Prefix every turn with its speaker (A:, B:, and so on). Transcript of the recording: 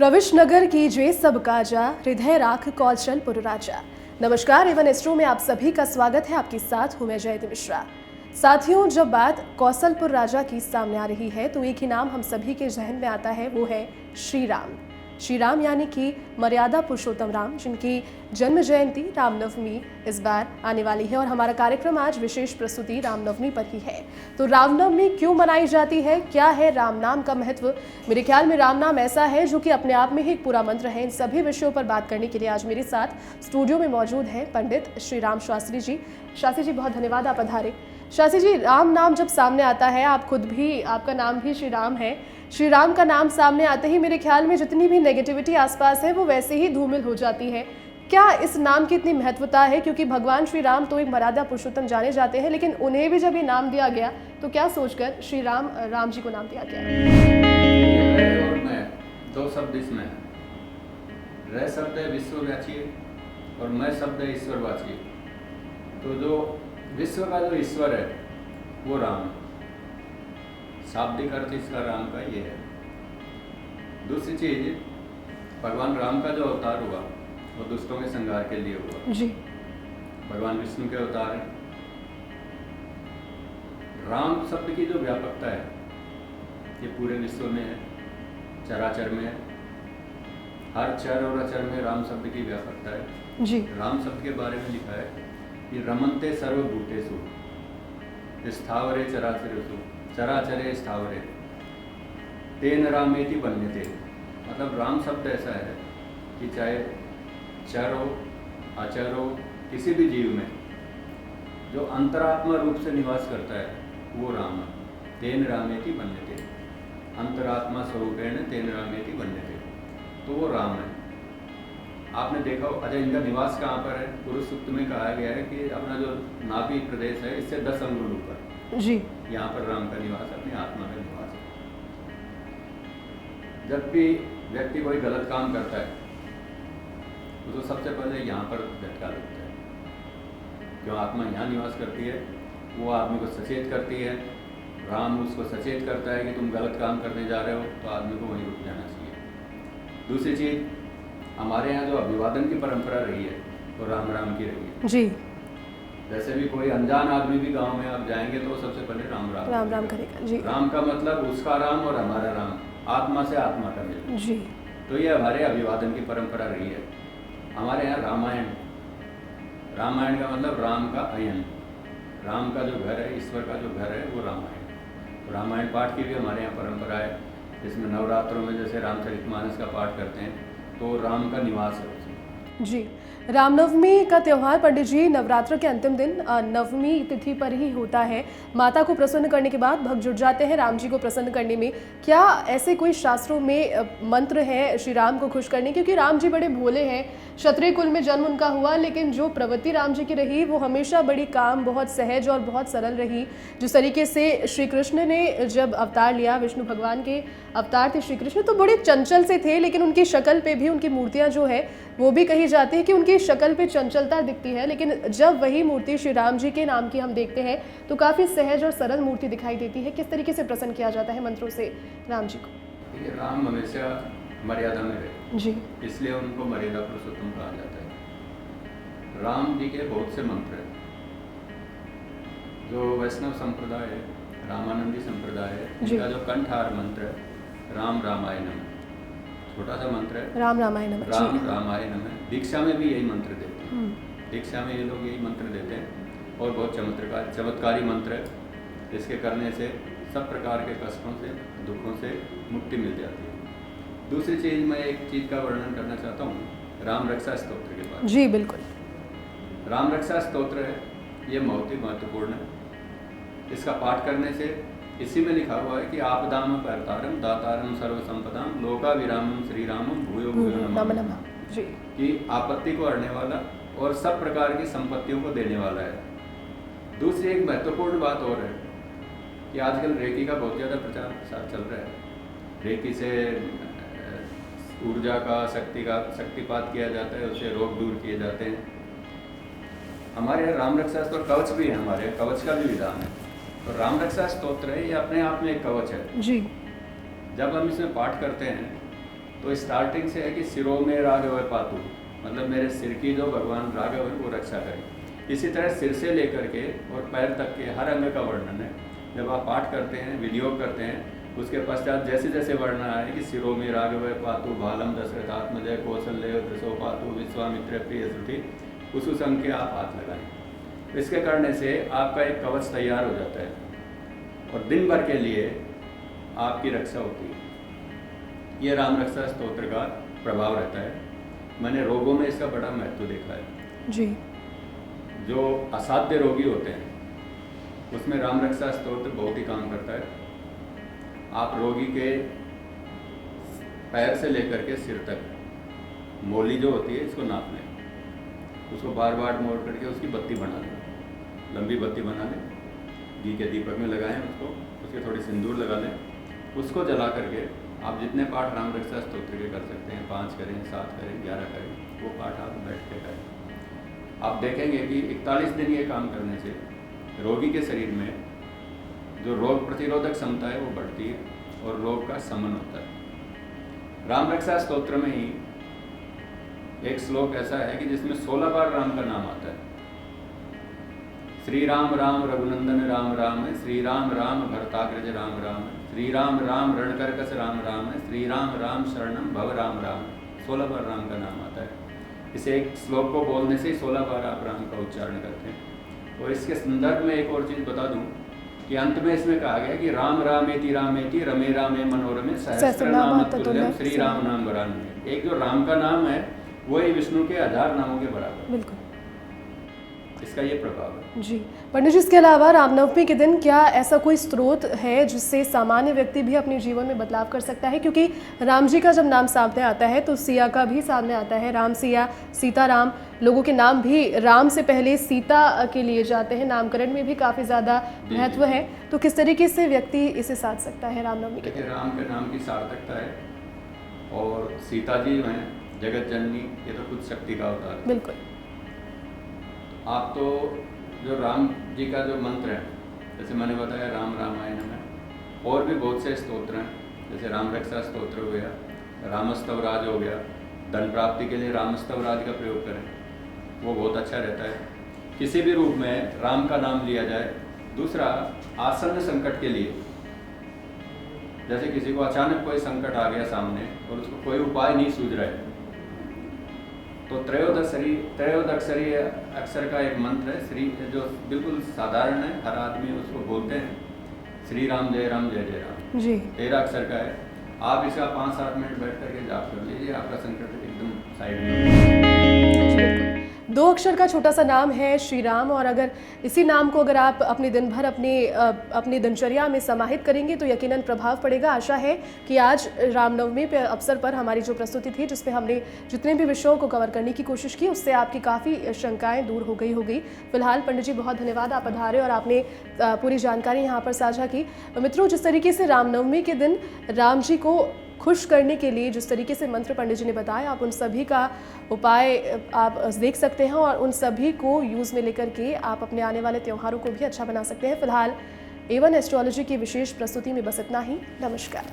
A: प्रविश नगर कीजिए सब काजा, हृदय राख कौशलपुर राजा। नमस्कार, एवन एस्ट्रो में आप सभी का स्वागत है। आपके साथ हूं मैं जयति मिश्रा। साथियों, जब बात कौशलपुर राजा की सामने आ रही है तो एक ही नाम हम सभी के जहन में आता है, वो है श्री राम। श्री राम यानी कि मर्यादा पुरुषोत्तम राम, जिनकी जन्म जयंती रामनवमी इस बार आने वाली है और हमारा कार्यक्रम आज विशेष प्रस्तुति रामनवमी पर ही है। तो रामनवमी क्यों मनाई जाती है, क्या है राम नाम का महत्व? मेरे ख्याल में राम नाम ऐसा है जो कि अपने आप में ही एक पूरा मंत्र है। इन सभी विषयों पर बात करने के लिए आज मेरे साथ स्टूडियो में मौजूद हैं पंडित श्री राम शास्त्री जी। शास्त्री जी, बहुत धन्यवाद, आप पधारे। शास्त्री जी, राम नाम जब सामने आता है, आप खुद भी, आपका नाम भी श्री राम है, श्री राम का नाम सामने आते ही मेरे ख्याल में जितनी भी नेगेटिविटी आसपास है वो वैसे ही धूमिल हो जाती है। क्या इस नाम की इतनी महत्वता है? क्योंकि भगवान श्री राम तो एक मर्यादा पुरुषोत्तम जाने जाते हैं, लेकिन उन्हें भी जब ये नाम दिया गया तो क्या सोचकर श्री राम राम जी को नाम दिया गया?
B: रह और मैं, दो शब्द इसमें है। रह शब्द है विश्वव्यापी और मैं शब्द है ईश्वरवाची। तो जो विश्व का जो ईश्वर है वो राम है। शाब्दिक अर्थ इसका राम का ये है। दूसरी चीज, भगवान राम का जो अवतार हुआ वो दुष्टों के संहार के लिए हुआ
A: जी।
B: भगवान विष्णु के अवतार है। राम शब्द की जो व्यापकता है ये पूरे विश्व में है, चराचर में है। हर चर और अचर में राम शब्द की व्यापकता है
A: जी।
B: राम शब्द के बारे में लिखा है कि रमन्ते सर्वभूतेषु स्थावरे चराचरेषु चराचरे स्थावरे तेन रामेति वन्यते। मतलब राम शब्द ऐसा है कि चाहे चर हो अचर हो, किसी भी जीव में जो अंतरात्मा रूप से निवास करता है वो राम है। तेन रामेति वन्यते, अंतरात्मा स्वरूपेण तेन रामेति वन्यते, तो वो राम है। आपने देखा हो, अच्छा इनका निवास कहाँ पर है? पुरुष सूक्त में कहा गया है कि अपना जो नाभि प्रदेश है इससे 10 अंगुल ऊपर
A: जी,
B: यहाँ पर राम का निवास, अपनी आत्मा का निवास है। जब भी व्यक्ति कोई गलत काम करता है तो सबसे पहले यहाँ पर झटका लगता है। जो आत्मा यहाँ निवास करती है वो आदमी को सचेत करती है। राम उसको सचेत करता है कि तुम गलत काम करने जा रहे हो, तो आदमी को वहीं रुक जाना चाहिए। दूसरी चीज, हमारे यहाँ जो अभिवादन की परंपरा रही है वो राम राम की रही है
A: जी।
B: जैसे भी कोई अनजान आदमी भी गांव में आप जाएंगे तो सबसे पहले राम राम
A: राम राम करेगा जी।
B: राम का मतलब उसका राम और हमारा राम, आत्मा से आत्मा का मिलन
A: जी।
B: तो ये हमारे अभिवादन की परंपरा रही है। हमारे यहाँ रामायण, रामायण का मतलब राम का अयन, राम का जो घर है, ईश्वर का जो घर है वो रामायण। रामायण पाठ की भी हमारे यहाँ परंपरा है, जिसमें नवरात्रों में जैसे रामचरितमानस का पाठ करते हैं तो राम का निवास है उसमें।
A: जी। रामनवमी का त्यौहार पंडित जी नवरात्र के अंतिम दिन नवमी तिथि पर ही होता है। माता को प्रसन्न करने के बाद भक्त जुट जाते हैं राम जी को प्रसन्न करने में। क्या ऐसे कोई शास्त्रों में मंत्र है श्री राम को खुश करने? क्योंकि राम जी बड़े भोले हैं, क्षत्रिय कुल में जन्म उनका हुआ, लेकिन जो प्रवृत्ति राम जी की रही वो हमेशा बड़ी काम, बहुत सहज और बहुत सरल रही। जिस तरीके से श्री कृष्ण ने जब अवतार लिया, विष्णु भगवान के अवतार थे श्री कृष्ण, तो बड़े चंचल से थे, लेकिन उनकी शक्ल पे भी, उनकी मूर्तियाँ जो है वो भी कही जाती है कि उनकी शक्ल पे चंचलता दिखती है, लेकिन जब वही मूर्ति श्री राम जी के नाम की हम देखते हैं तो काफ़ी सहज और सरल मूर्ति दिखाई देती है। किस तरीके से प्रसन्न किया जाता है मंत्रों से राम जी को?
B: राम हमेशा मर्यादा में रहे
A: जी,
B: इसलिए उनको मर्यादा पुरुषोत्तम कहा जाता है। राम जी के बहुत से मंत्र हैं। जो वैष्णव संप्रदाय है, रामानंदी संप्रदाय है, इनका जो कंठहार मंत्र है राम रामाय नमः, छोटा सा मंत्र है,
A: राम रामाय नमः।
B: राम रामाय नमः। दीक्षा में भी यही मंत्र देते हैं, दीक्षा में ये लोग यही मंत्र देते हैं और बहुत चमत्कारी मंत्र है। इसके करने से सब प्रकार के कष्टों से, दुखों से मुक्ति मिल जाती है। दूसरी चीज़, मैं एक चीज़ का वर्णन करना चाहता हूँ राम रक्षा स्तोत्र के बाद।
A: जी बिल्कुल।
B: राम रक्षा स्तोत्र है, ये बहुत ही महत्वपूर्ण है। इसका पाठ करने से इसी में लिखा हुआ है कि आपदाम परतारम दातारम सर्वसंपदाम लोकाभिरामम श्री रामम भूयो भूयो नमः,
A: जी,
B: कि आपत्ति को हरने वाला और सब प्रकार की संपत्तियों को देने वाला है। दूसरी एक महत्वपूर्ण बात और है कि आजकल रेकी का बहुत ज़्यादा प्रचार प्रसार चल रहा है। रेकी से ऊर्जा का, शक्तिपात किया जाता है, उससे रोग दूर किए जाते हैं। हमारे यहाँ राम रक्षा स्तोत्र कवच भी है, हमारे यहाँ कवच का भी विधान है। तो राम रक्षा स्तोत्र है, ये अपने आप में एक कवच है।
A: जी।
B: जब हम इसमें पाठ करते हैं तो स्टार्टिंग से है कि सिरों में राघव पातु, मतलब मेरे सिर की जो भगवान राघव है वो रक्षा करें। इसी तरह सिर से लेकर के और पैर तक के हर अंग का वर्णन है। जब आप पाठ करते हैं, विनियोग करते हैं, उसके पश्चात जैसे जैसे वर्णन आए कि सिरों में राघव पातु, भालम दशरथात्मजय कौशल्य दृशो पातु, विश्वामित्र प्रिय श्रुति, उस अंग के आप हाथ लगाएं। तो इसके करने से आपका एक कवच तैयार हो जाता है और दिन भर के लिए आपकी रक्षा होती है। ये राम रक्षा स्तोत्र का प्रभाव रहता है। मैंने रोगों में इसका बड़ा महत्व देखा है
A: जी।
B: जो असाध्य रोगी होते हैं उसमें राम रक्षा स्तोत्र बहुत ही काम करता है। आप रोगी के पैर से लेकर के सिर तक मोली जो होती है इसको नाप लें, उसको बार बार मोड़ करके उसकी बत्ती बना लें, लंबी बत्ती बना लें, घी के दीपक में लगाएं उसको, उसके थोड़ी सिंदूर लगा लें, उसको जला करके आप जितने पाठ राम रक्षा स्तोत्र के कर सकते हैं, 5 करें, 7 करें, 11 करें, वो पाठ आप बैठ के करें। आप देखेंगे कि 41 दिन ये काम करने से रोगी के शरीर में जो रोग प्रतिरोधक क्षमता है वो बढ़ती है और रोग का शमन होता है। राम रक्षा स्तोत्र में ही एक श्लोक ऐसा है कि जिसमें 16 बार राम का नाम आता है। श्री राम राम रघुनंदन राम राम, श्री राम राम भरताग्रज राम राम, श्री राम राम रणकरकस राम राम, श्री राम राम शरणम भव राम राम। 16 बार राम का नाम आता है। इसे एक श्लोक को बोलने से ही 16 बार आप राम का उच्चारण करते हैं। और इसके संदर्भ में एक और चीज़ बता दूं कि अंत में इसमें कहा गया कि राम रामेति रामेति रमे रामे मनोरमे सहस्रनाम तुल्यम श्री राम नाम वरानने। एक जो राम का नाम है वही विष्णु के 1000 नामों के बराबर।
A: बिल्कुल,
B: इसका ये प्रभाव है
A: जी। पंडित जी, इसके अलावा रामनवमी के दिन क्या ऐसा कोई स्रोत है जिससे सामान्य व्यक्ति भी अपने जीवन में बदलाव कर सकता है? क्योंकि राम जी का जब नाम सामने आता है तो सिया का भी सामने आता है। राम सिया, सीता राम, लोगों के नाम भी राम से पहले सीता के लिए जाते हैं। नामकरण में भी काफ़ी ज़्यादा महत्व है। तो किस तरीके से व्यक्ति इसे साध सकता है रामनवमी के दिन?
B: राम के नाम की सार्थकता है और सीता जी हैं जगत जननी, ये तो खुद शक्ति का अवतार है।
A: बिल्कुल।
B: आप तो जो राम जी का जो मंत्र है, जैसे मैंने बताया राम रामायण में, और भी बहुत से स्तोत्र हैं, जैसे राम रक्षा स्तोत्र हो गया, रामस्तवराज हो गया। धन प्राप्ति के लिए रामस्तवराज का प्रयोग करें, वो बहुत अच्छा रहता है। किसी भी रूप में राम का नाम लिया जाए। दूसरा, आसन्न संकट के लिए, जैसे किसी को अचानक कोई संकट आ गया सामने और उसको कोई उपाय नहीं सूझ रहा है, तो त्रयोदक्षरी अक्षर का एक मंत्र है, श्री, जो बिल्कुल साधारण है, हर आदमी उसको बोलते हैं, श्री राम जय जय राम
A: जी।
B: 13 अक्षर का है। आप इसका 5-7 मिनट बैठ करके जाप कर लीजिए, आपका संकट एकदम साइड में।
A: 2 अक्षर का छोटा सा नाम है श्री राम, और अगर इसी नाम को अगर आप अपने दिन भर अपनी दिनचर्या में समाहित करेंगे तो यकीनन प्रभाव पड़ेगा। आशा है कि आज रामनवमी पे अवसर पर हमारी जो प्रस्तुति थी, जिसमें हमने जितने भी विषयों को कवर करने की कोशिश की, उससे आपकी काफ़ी शंकाएं दूर हो गई। फिलहाल पंडित जी, बहुत धन्यवाद, आप पधारे और आपने पूरी जानकारी यहाँ पर साझा की। मित्रों, जिस तरीके से रामनवमी के दिन राम जी को खुश करने के लिए जिस तरीके से मंत्र पंडित जी ने बताया, आप उन सभी का उपाय आप देख सकते हैं और उन सभी को यूज़ में लेकर के आप अपने आने वाले त्योहारों को भी अच्छा बना सकते हैं। फिलहाल A1 एस्ट्रोलॉजी की विशेष प्रस्तुति में बस इतना ही। नमस्कार।